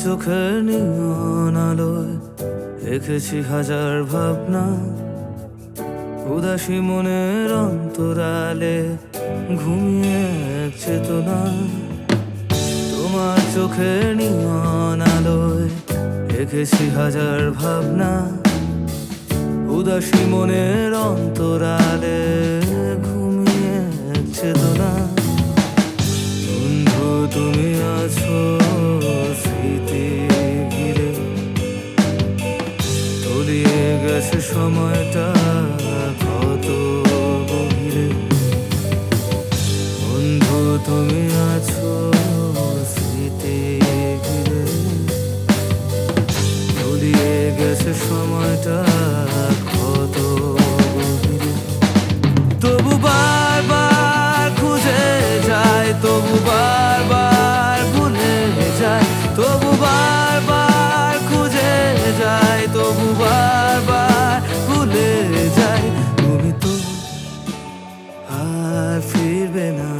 চোখের নিয়ন আলোয় রেখেছি হাজার ভাবনা, উদাসী মনের অন্তরালে ঘুমিয়ে এক চেতনা। তোমার চোখের নিয়ন আলোয় রেখেছি হাজার ভাবনা, উদাসী মনের অন্তরালে ঘুমিয়ে এক চেতনা। বন্ধু তুমি আছো স্মৃতি ঘিরে, তলিয়ে গেছে সময়টা কত গভীরে। বন্ধু তুমি আছো স্মৃতি ঘিরে, তলিয়ে গেছে সময়টা কত গভীরে। তবু বারবার খুঁজে যায়, তবু বারবার ভুলে যায়, তবু বারবার খুঁজে যায়, তবু বারবার ভুলে যায়। তুমি তো আর ফিরবে না,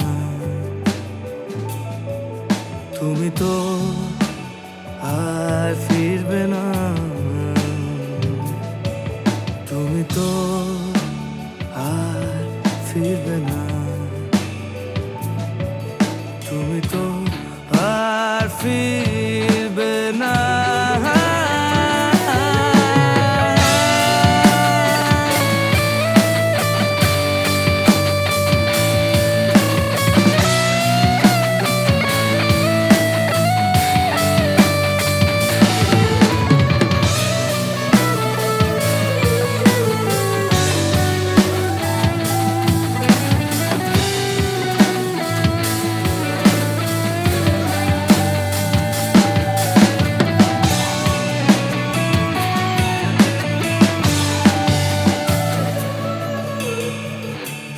তুমি তো আর ফিরবে না, তুমি তো আর ফিরবে না, তুমি তো আর ফিরবে না।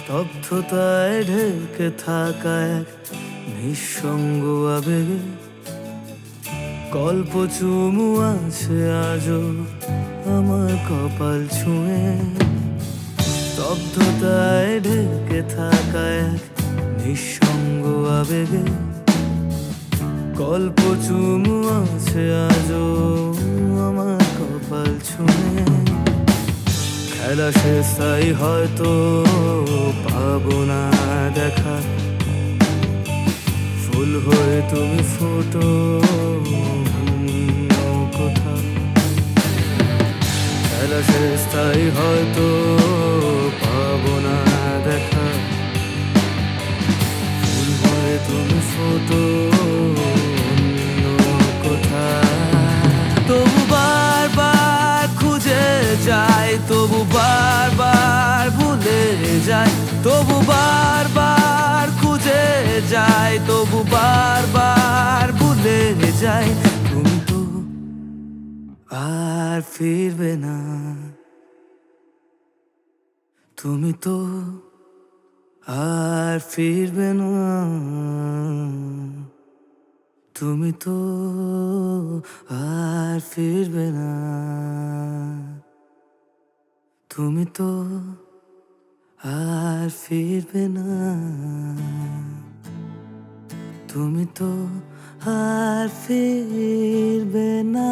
স্তব্ধতায় ঢেকে থাকা এক নিঃসঙ্গ আবেগে গল্প চুমু আছে আজও আমার কপাল ছুঁয়ে। স্তব্ধতায় ঢেকে থাকা এক নিঃসঙ্গ আবেগে গল্প চুমু আছে আজও আমার কপাল ছুঁয়ে। খেলা শেষ তাই হয়তো পাবো না দেখা, ফুল হয়ে তুমি ফোটো কোথা। খেলা শেষ তাই হয়তো পাবো না দেখা, ফুল হয়ে তুমি ফোটো কোথা। তবু বারবার খুঁজে যায়, তবু বারবার ভুলে যায়, তবু বারবার খুঁজে যায়, তবু বারবার ভুলে যায়। তুমি তো আর ফিরবে না, তুমি তো আর ফিরবে না, তুমি তো আর ফিরবে না, তুমি তো আর ফিরবে না, তুমি তো আর ফিরবে না।